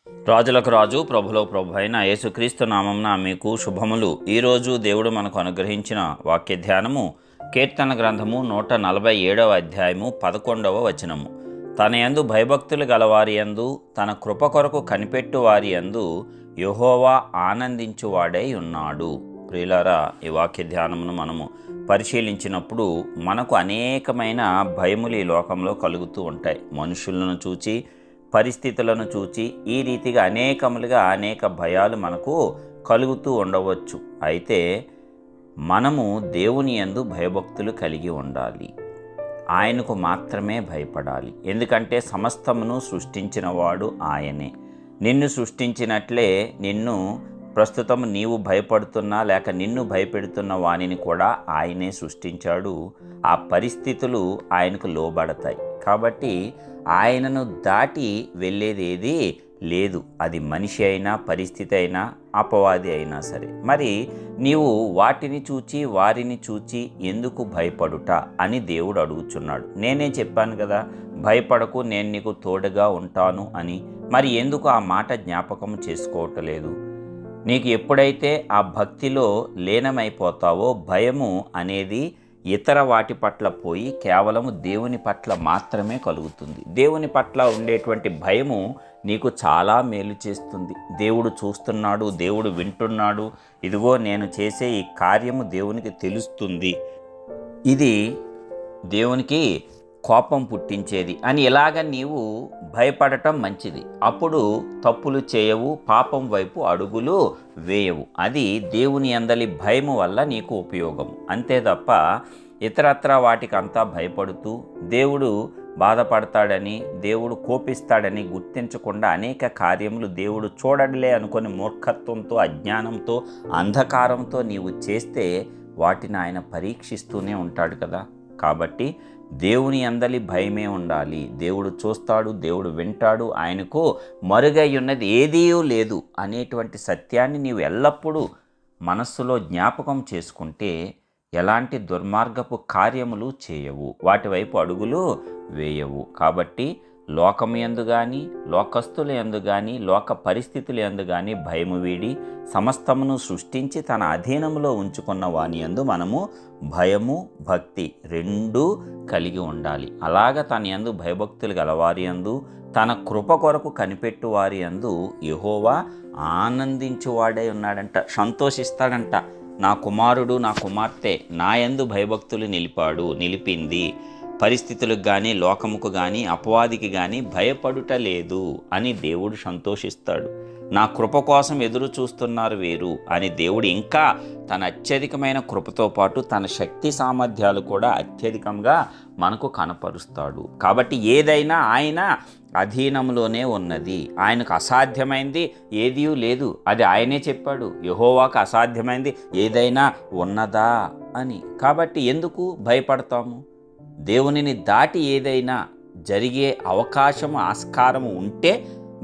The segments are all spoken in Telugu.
రాజులకు రాజు ప్రభులో ప్రభు అయిన యేసుక్రీస్తు నామంన మీకు శుభములు. ఈరోజు దేవుడు మనకు అనుగ్రహించిన వాక్య ధ్యానము కీర్తన గ్రంథము 147వ అధ్యాయము 11వ వచనము. తన యందు భయభక్తులు గలవారి యందు తన కృప కొరకు కనిపెట్టు వారి యందు యెహోవా ఆనందించువాడై ఉన్నాడు. ప్రియులారా, ఈ వాక్య ధ్యానమును మనము పరిశీలించినప్పుడు మనకు అనేకమైన భయములు ఈ లోకంలో కలుగుతూ ఉంటాయి. మనుషులను చూచి, పరిస్థితులను చూచి ఈ రీతిగా అనేక భయాలు మనకు కలుగుతూ ఉండవచ్చు. అయితే మనము దేవుని యందు భయభక్తులు కలిగి ఉండాలి. ఆయనకు మాత్రమే భయపడాలి. ఎందుకంటే సమస్తమును సృష్టించిన వాడు ఆయనే. నిన్ను సృష్టించినట్లే నిన్ను ప్రస్తుతం నీవు భయపడుతున్నా లేక నిన్ను భయపెడుతున్న వానిని కూడా ఆయనే సృష్టించాడు. ఆ పరిస్థితులు ఆయనకు లోబడతాయి. కాబట్టి ఆయనను దాటి వెళ్ళేది ఏది లేదు. అది మనిషి అయినా, పరిస్థితి అయినా, అపవాది అయినా సరే. మరి నీవు వాటిని చూచి వారిని చూచి ఎందుకు భయపడుట అని దేవుడు అడుగుచున్నాడు. నేనే చెప్పాను కదా, భయపడకు, నేను నీకు తోడుగా ఉంటాను అని. మరి ఎందుకు ఆ మాట జ్ఞాపకం చేసుకోవట్లేదు? నీకు ఎప్పుడైతే ఆ భక్తిలో లీనమైపోతావో భయము అనేది ఇతర వాటి పట్ల పోయి కేవలము దేవుని పట్ల మాత్రమే కలుగుతుంది. దేవుని పట్ల ఉండేటువంటి భయము నీకు చాలా మేలు చేస్తుంది. దేవుడు చూస్తున్నాడు, దేవుడు వింటున్నాడు, ఇదిగో నేను చేసే ఈ కార్యము దేవునికి తెలుస్తుంది, ఇది దేవునికి కోపం పుట్టించేది అని ఇలాగ నీవు భయపడటం మంచిది. అప్పుడు తప్పులు చేయవు, పాపం వైపు అడుగులు వేయవు. అది దేవుని యందలి భయము వల్ల నీకు ఉపయోగం. అంతే తప్ప ఇతరత్ర వాటికంతా భయపడుతూ దేవుడు బాధపడతాడని, దేవుడు కోపిస్తాడని గుర్తించకుండా అనేక కార్యములు దేవుడు చూడడలే అనుకొని మూర్ఖత్వంతో, అజ్ఞానంతో, అంధకారంతో నీవు చేస్తే వాటిని ఆయన పరీక్షిస్తూనే ఉంటాడు కదా. కాబట్టి దేవుని యందలి భయమే ఉండాలి. దేవుడు చూస్తాడు, దేవుడు వింటాడు, ఆయనకు మరుగై ఉన్నది ఏదీ లేదు అనేటువంటి సత్యాన్ని నీవు ఎల్లప్పుడూ మనస్సులో జ్ఞాపకం చేసుకుంటే ఎలాంటి దుర్మార్గపు కార్యములు చేయవు, వాటి వైపు అడుగులు వేయవు. కాబట్టి లోకము యందు కానీ, లోకస్తుల యందు కానీ, లోక పరిస్థితుల యందు కానీ భయము వీడి సమస్తమును సృష్టించి తన అధీనంలో ఉంచుకున్న వాని యందు మనము భయము, భక్తి రెండూ కలిగి ఉండాలి. అలాగ తన యందు భయభక్తులు గలవారి యందు తన కృప కొరకు కనిపెట్టు వారి యందు యెహోవా ఆనందించువాడై ఉన్నాడంట, సంతోషిస్తాడంట. నా కుమారుడు, నా కుమార్తె నా యందు భయభక్తులు నిలిపింది, పరిస్థితులకు కానీ, లోకముకు కానీ, అపవాదికి కానీ భయపడుట లేదు అని దేవుడు సంతోషిస్తాడు. నా కృప కోసం ఎదురు చూస్తున్నారు వీరు అని దేవుడు ఇంకా తన అత్యధికమైన కృపతో పాటు తన శక్తి సామర్థ్యాలు కూడా అత్యధికంగా మనకు కనపరుస్తాడు. కాబట్టి ఏదైనా ఆయన అధీనంలోనే ఉన్నది. ఆయనకు అసాధ్యమైంది ఏదీ లేదు, అది ఆయనే చెప్పాడు. యెహోవాకు అసాధ్యమైంది ఏదైనా ఉన్నదా అని. కాబట్టి ఎందుకు భయపడతాము? దేవునిని దాటి ఏదైనా జరిగే అవకాశము, ఆస్కారము ఉంటే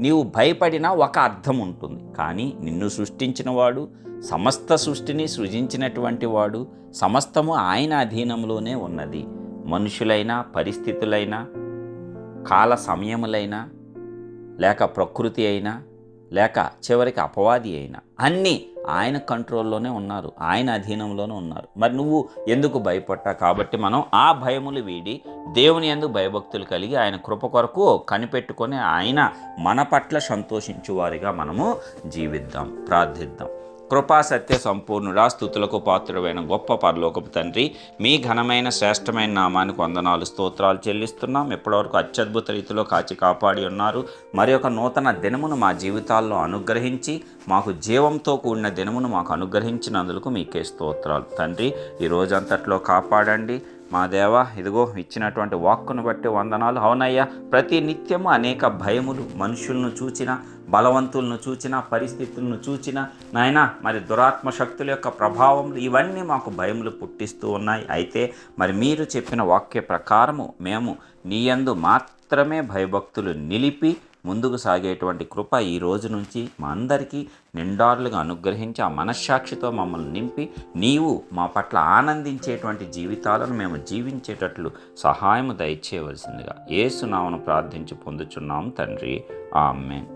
నీవు భయపడినా ఒక అర్థం ఉంటుంది. కానీ నిన్ను సృష్టించిన వాడు, సమస్త సృష్టిని సృజించినటువంటి వాడు, సమస్తము ఆయన అధీనంలోనే ఉన్నది. మనుషులైనా, పరిస్థితులైనా, కాల సమయములైనా, లేక ప్రకృతి అయినా, లేక చివరికి అపవాది అయినా అన్నీ ఆయన కంట్రోల్లోనే ఉన్నారు, ఆయన అధీనంలోనే ఉన్నారు. మరి నువ్వు ఎందుకు భయపడ్డా? కాబట్టి మనం ఆ భయములు వీడి దేవుని యందు భయభక్తులు కలిగి ఆయన కృప కొరకు కనిపెట్టుకొని ఆయన మన పట్ల సంతోషించువారిగా మనము జీవిద్దాం, ప్రార్థిద్దాం. కృపా సత్య సంపూర్ణుడా, స్తుతులకు పాత్రుడైన గొప్ప పరలోకపు తండ్రి, మీ ఘనమైన శ్రేష్టమైన నామానికి వందనాలు, స్తోత్రాలు చెల్లిస్తున్నాం. ఎప్పటివరకు అత్యద్భుత రీతిలో కాచి కాపాడి ఉన్నారు. మరి ఒక నూతన దినమును మా జీవితాల్లో అనుగ్రహించి మాకు జీవంతో కూడిన దినమును మాకు అనుగ్రహించినందుకు మీకే స్తోత్రాలు తండ్రి. ఈ రోజంతట్లో కాపాడండి మా దేవా. ఇదిగో ఇచ్చినటువంటి వాక్కును బట్టి వందనాలు. అవునయ్యా, ప్రతి నిత్యము అనేక భయములు, మనుషులను చూచిన, బలవంతులను చూచిన, పరిస్థితులను చూచిన నాయనా, మరి దురాత్మ శక్తుల యొక్క ప్రభావములు ఇవన్నీ మాకు భయములు పుట్టిస్తూ ఉన్నాయి. అయితే మరి మీరు చెప్పిన వాక్య ప్రకారము మేము నీ యందు మాత్రమే భయభక్తులు నిలిపి ముందుకు సాగేటువంటి కృప ఈ రోజు నుంచి మా అందరికీ నిండార్లుగా అనుగ్రహించి ఆ మనశ్శాక్షితో మమ్మల్ని నింపి నీవు మా పట్ల ఆనందించేటువంటి జీవితాలను మేము జీవించేటట్లు సహాయము దయచేయవలసిందిగా యేసు నామమున ప్రార్థించి పొందుచున్నాం తండ్రి. ఆమేన్.